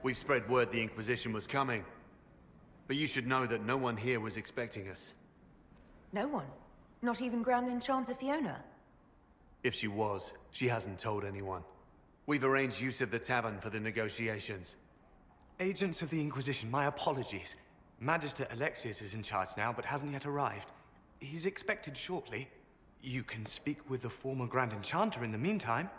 We've spread word the Inquisition was coming. But you should know that no one here was expecting us. No one? Not even Grand Enchanter Fiona? If she was, she hasn't told anyone. We've arranged use of the tavern for the negotiations. Agents of the Inquisition, my apologies. Magister Alexius is in charge now, but hasn't yet arrived. He's expected shortly. You can speak with the former Grand Enchanter in the meantime.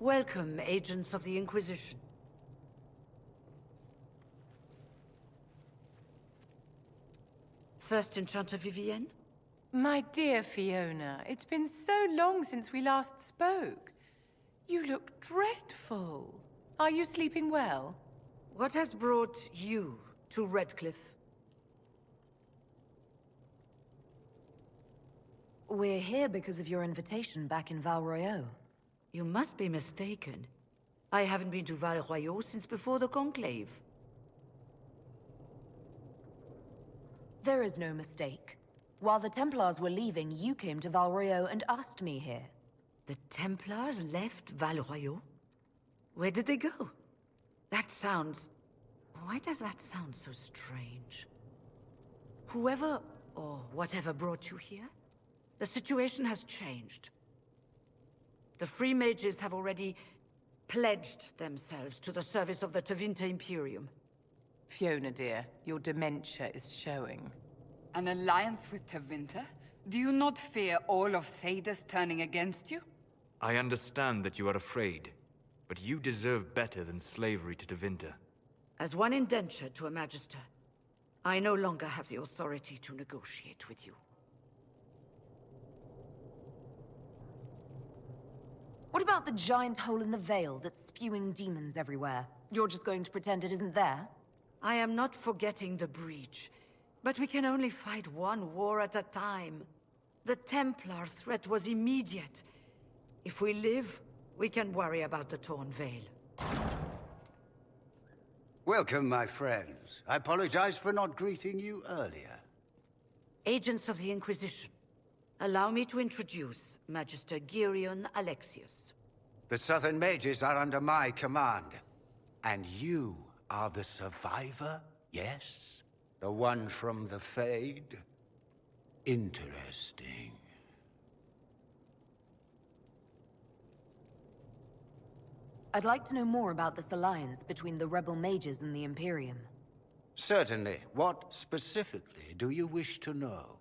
Welcome, agents of the Inquisition. First Enchanter Vivienne? My dear Fiona, it's been so long since we last spoke. You look dreadful. Are you sleeping well? What has brought you to Redcliff? We're here because of your invitation back in Val Royeaux. You must be mistaken. I haven't been to Val Royeaux since before the Conclave. There is no mistake. While the Templars were leaving, you came to Val Royeaux and asked me here. The Templars left Val Royeaux? Where did they go? That sounds... Why does that sound so strange? Whoever or whatever brought you here, the situation has changed. The Free Mages have already pledged themselves to the service of the Tevinter Imperium. Fiona, dear, your dementia is showing. An alliance with Tevinter? Do you not fear all of Thedas turning against you? I understand that you are afraid, but you deserve better than slavery to Tevinter. As one indentured to a Magister, I no longer have the authority to negotiate with you. What about the giant hole in the veil that's spewing demons everywhere? You're just going to pretend it isn't there? I am not forgetting the breach, but we can only fight one war at a time. The Templar threat was immediate. If we live, we can worry about the torn veil. Welcome, my friends. I apologize for not greeting you earlier. Agents of the Inquisition, allow me to introduce Magister Girion Alexius. The Southern Mages are under my command. And you are the survivor, yes? The one from the Fade? Interesting. I'd like to know more about this alliance between the rebel mages and the Imperium. Certainly. What specifically do you wish to know?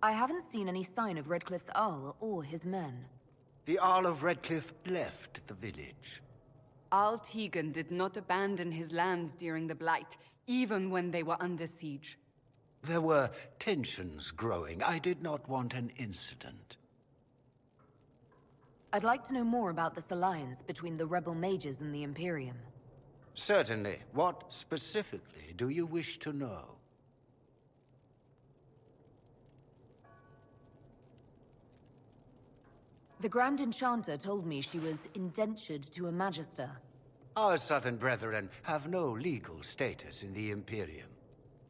I haven't seen any sign of Redcliff's Arl or his men. The Arl of Redcliff left the village. Al Tegan did not abandon his lands during the Blight, even when they were under siege. There were tensions growing. I did not want an incident. I'd like to know more about this alliance between the rebel mages and the Imperium. Certainly. What specifically do you wish to know? The Grand Enchanter told me she was indentured to a Magister. Our Southern brethren have no legal status in the Imperium.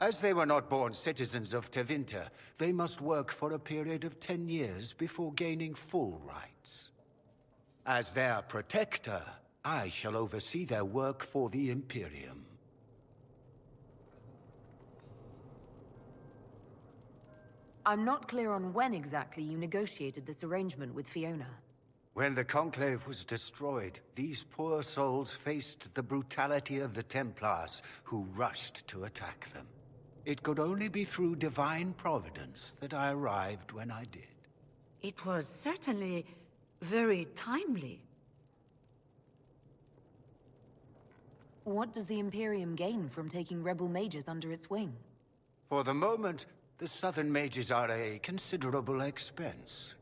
As they were not born citizens of Tevinter, they must work for a period of 10 years before gaining full rights. As their protector, I shall oversee their work for the Imperium. I'm not clear on when exactly you negotiated this arrangement with Fiona. When the Conclave was destroyed, these poor souls faced the brutality of the Templars, who rushed to attack them. It could only be through divine providence that I arrived when I did. It was certainly very timely. What does the Imperium gain from taking rebel mages under its wing? For the moment, the Southern Mages are a considerable expense.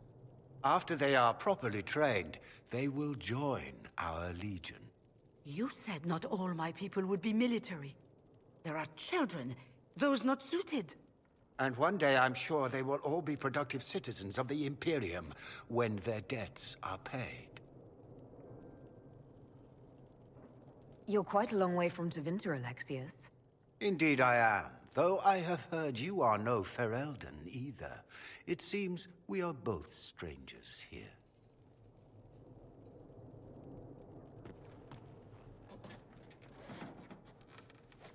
After they are properly trained, they will join our Legion. You said not all my people would be military. There are children, those not suited. And one day I'm sure they will all be productive citizens of the Imperium when their debts are paid. You're quite a long way from Tevinter, Alexius. Indeed I am, though I have heard you are no Ferelden either. It seems we are both strangers here.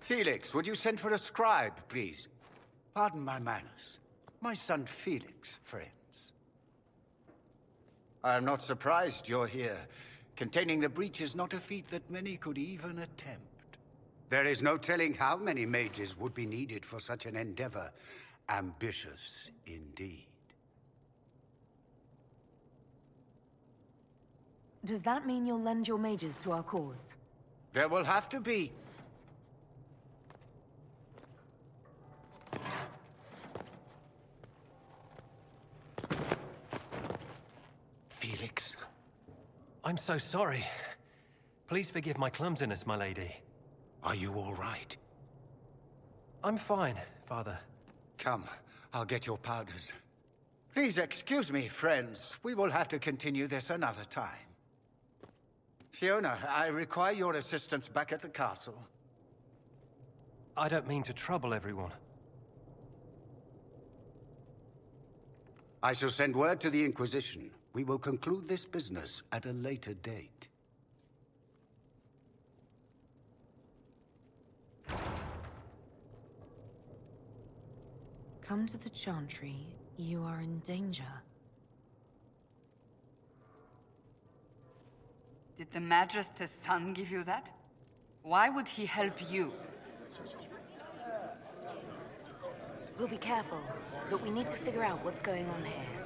Felix, would you send for a scribe, please? Pardon my manners. My son Felix, friends. I am not surprised you're here. Containing the breach is not a feat that many could even attempt. There is no telling how many mages would be needed for such an endeavor. Ambitious, indeed. Does that mean you'll lend your mages to our cause? There will have to be. Felix. I'm so sorry. Please forgive my clumsiness, my lady. Are you all right? I'm fine, Father. Come, I'll get your powders. Please excuse me, friends. We will have to continue this another time. Fiona, I require your assistance back at the castle. I don't mean to trouble everyone. I shall send word to the Inquisition. We will conclude this business at a later date. Come to the Chantry. You are in danger. Did the Magister's son give you that? Why would he help you? We'll be careful, but we need to figure out what's going on here.